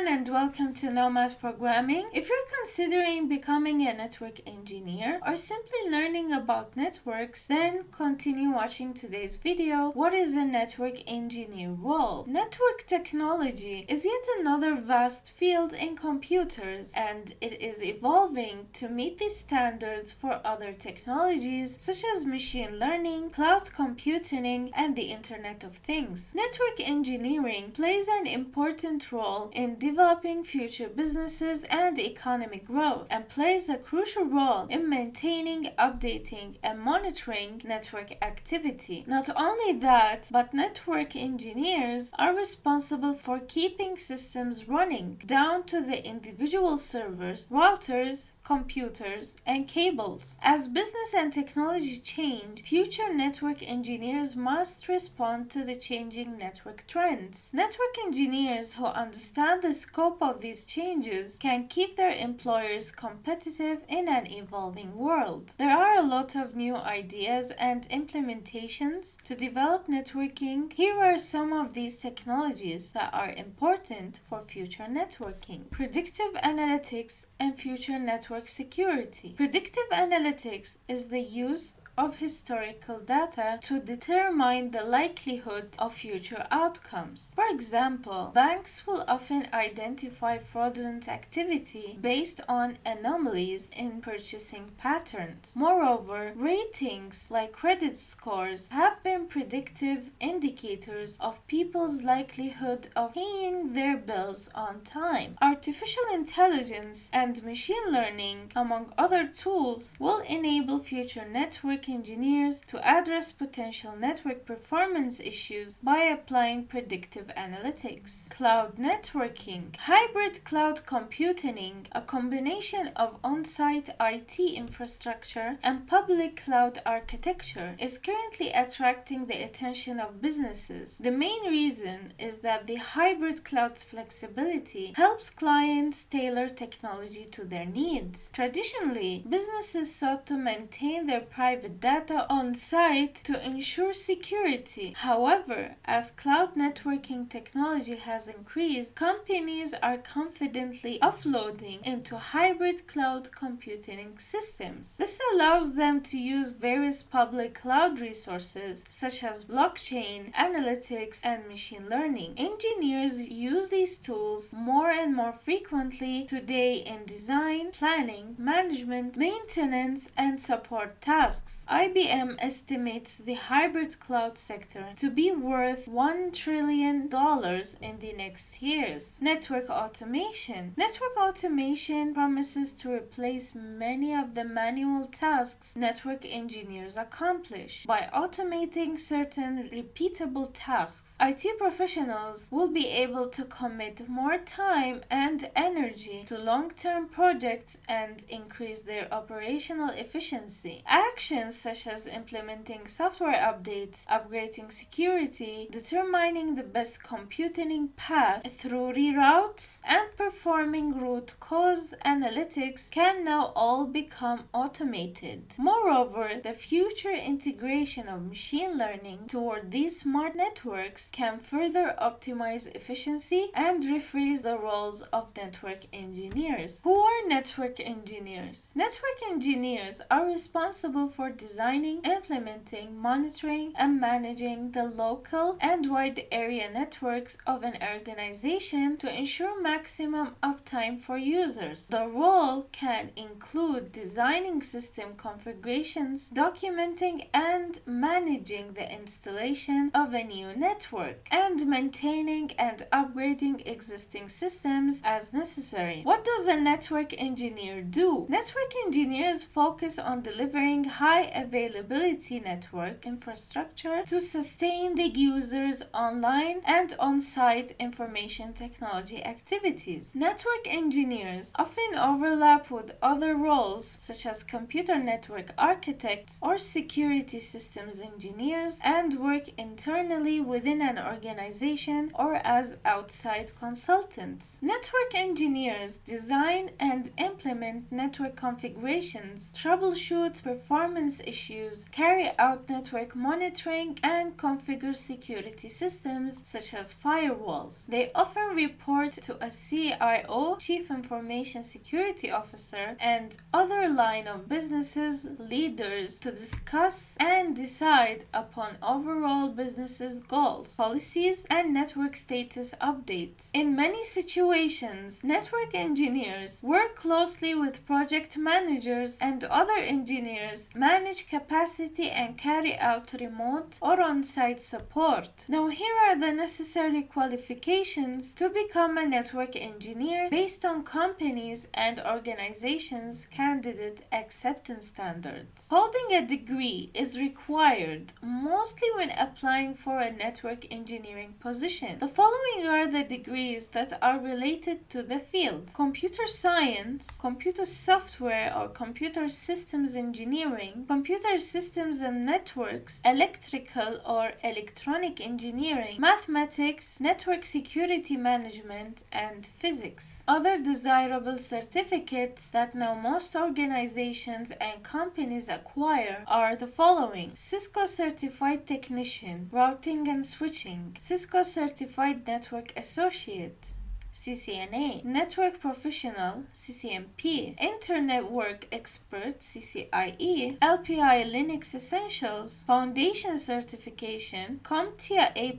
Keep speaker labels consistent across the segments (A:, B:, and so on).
A: everyone and welcome to Nomad Programming. If you're considering becoming a network engineer or simply learning about networks, then continue watching today's video. What is a network engineer role? Network technology is yet another vast field in computers, and it is evolving to meet the standards for other technologies such as machine learning, cloud computing, and the Internet of Things. Network engineering plays an important role in developing future businesses and economic growth, and plays a crucial role in maintaining, updating, and monitoring network activity. Not only that, but network engineers are responsible for keeping systems running down to the individual servers, routers, computers, and cables. As business and technology change, future network engineers must respond to the changing network trends. Network engineers who understand the scope of these changes can keep their employers competitive in an evolving world. There are a lot of new ideas and implementations to develop networking. Here are some of these technologies that are important for future networking: predictive analytics and future network security. Predictive analytics is the use of historical data to determine the likelihood of future outcomes. For example, banks will often identify fraudulent activity based on anomalies in purchasing patterns. Moreover, ratings like credit scores have been predictive indicators of people's likelihood of paying their bills on time. Artificial intelligence and machine learning, among other tools, will enable future network engineers to address potential network performance issues by applying predictive analytics. Cloud networking. Hybrid cloud computing, a combination of on-site IT infrastructure and public cloud architecture, is currently attracting the attention of businesses. The main reason is that the hybrid cloud's flexibility helps clients tailor technology to their needs. Traditionally, businesses sought to maintain their private data on site to ensure security. However, as cloud networking technology has increased, companies are confidently offloading into hybrid cloud computing systems. This allows them to use various public cloud resources such as blockchain, analytics, and machine learning. Engineers use these tools more and more frequently today in design, planning, management, maintenance, and support tasks. IBM estimates the hybrid cloud sector to be worth $1 trillion in the next years. Network automation. Network automation promises to replace many of the manual tasks network engineers accomplish. By automating certain repeatable tasks, IT professionals will be able to commit more time and energy to long-term projects and increase their operational efficiency. Actions such as implementing software updates, upgrading security, determining the best computing path through reroutes, and performing root cause analytics can now all become automated. Moreover, the future integration of machine learning toward these smart networks can further optimize efficiency and rephrase the roles of network engineers. Who are network engineers? Network engineers are responsible for designing, implementing, monitoring, and managing the local and wide area networks of an organization to ensure maximum uptime for users. The role can include designing system configurations, documenting and managing the installation of a new network, and maintaining and upgrading existing systems as necessary. What does a network engineer do? Network engineers focus on delivering high availability network infrastructure to sustain the user's online and on-site information technology activities. Network engineers often overlap with other roles such as computer network architects or security systems engineers, and work internally within an organization or as outside consultants. Network engineers design and implement network configurations, troubleshoot performance diagnose issues, carry out network monitoring, and configure security systems such as firewalls. They often report to a CIO, Chief Information Security Officer, and other line of businesses leaders to discuss and decide upon overall business's goals, policies, and network status updates. In many situations, network engineers work closely with project managers and other engineers, manage capacity, and carry out remote or on-site support. Now here are the necessary qualifications to become a network engineer based on companies and organizations' candidate acceptance standards. Holding a degree is required mostly when applying for a network engineering position. The following are the degrees that are related to the field: computer science, computer software or computer systems engineering, computer systems and networks, electrical or electronic engineering, mathematics, network security management, and physics. Other desirable certificates that now most organizations and companies acquire are the following: Cisco Certified Technician, Routing and Switching, Cisco Certified Network Associate, CCNA, Network Professional, CCNP, Internet Work Expert, CCIE, LPI Linux Essentials, Foundation Certification, CompTIA A+,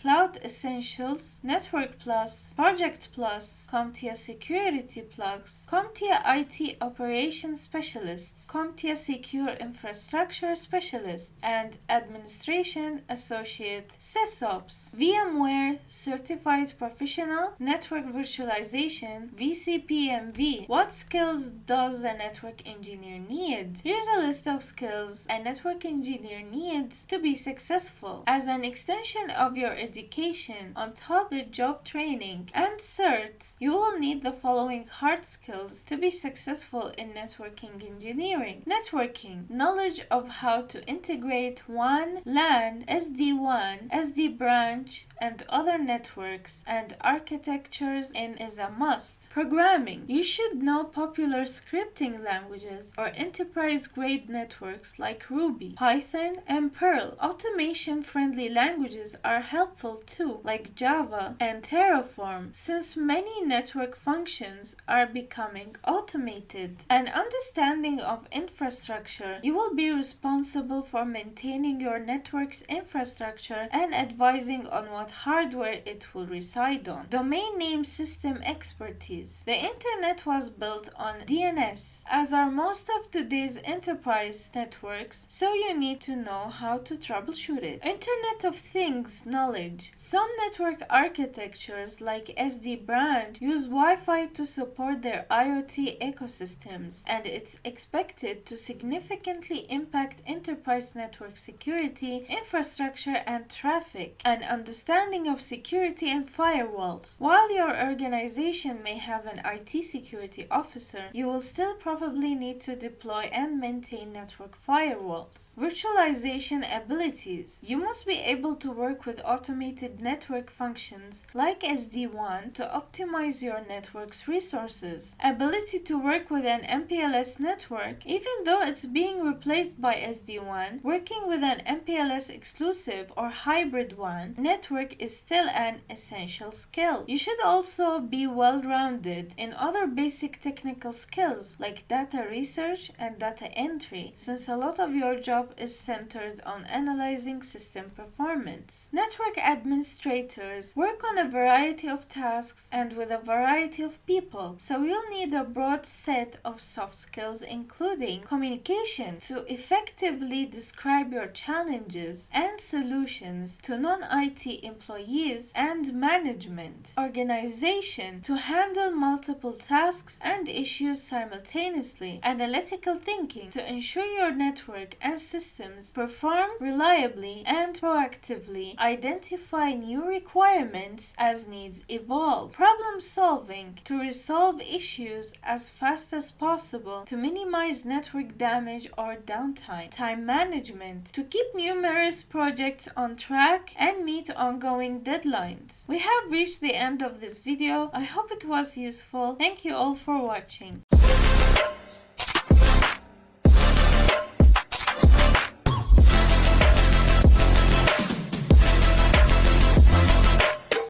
A: Cloud Essentials, Network Plus, Project Plus, CompTIA Security Plus, CompTIA IT Operations Specialist, CompTIA Secure Infrastructure Specialist, and Administration Associate, SysOps, VMware Certified Professional, Network Virtualization, VCPMV. What skills does a network engineer need? Here's a list of skills a network engineer needs to be successful. As an extension of your education, on top of the job training and certs, you will need the following hard skills to be successful in networking engineering. Networking, knowledge of how to integrate WAN, LAN, SD-WAN, SD branch, and other networks and architectures in is a must. Programming, you should know popular scripting languages or enterprise-grade networks like Ruby, Python, and Perl. Automation-friendly languages are helpful too, like Java and Terraform, since many network functions are becoming automated. An understanding of infrastructure, you will be responsible for maintaining your network's infrastructure and advising on what hardware it will reside on. Domain name system expertise. The internet was built on DNS, as are most of today's enterprise networks, so you need to know how to troubleshoot it. Internet of Things knowledge. Some network architectures like SD branch use Wi-Fi to support their IoT ecosystems, and it's expected to significantly impact enterprise network security, infrastructure, and traffic. An understanding of security and firewalls. While your organization may have an IT security officer, you will still probably need to deploy and maintain network firewalls. Virtualization abilities. You must be able to work with automated network functions like SD-WAN to optimize your network's resources. Ability to work with an MPLS network, even though it's being replaced by SD-WAN, working with an MPLS exclusive or hybrid WAN network is still an essential skill. You should also be well-rounded in other basic technical skills like data research and data entry, since a lot of your job is centered on analyzing system performance. Network administrators work on a variety of tasks and with a variety of people, so you'll need a broad set of soft skills including communication to effectively describe your challenges and solutions to non-IT employees and management, organization to handle multiple tasks and issues simultaneously, analytical thinking to ensure your network and systems perform reliably and proactively identify new requirements as needs evolve, problem solving to resolve issues as fast as possible to minimize network damage or downtime, time management to keep numerous projects on track and meet ongoing deadlines. We have reached the end of this video. I hope it was useful. Thank you all for watching.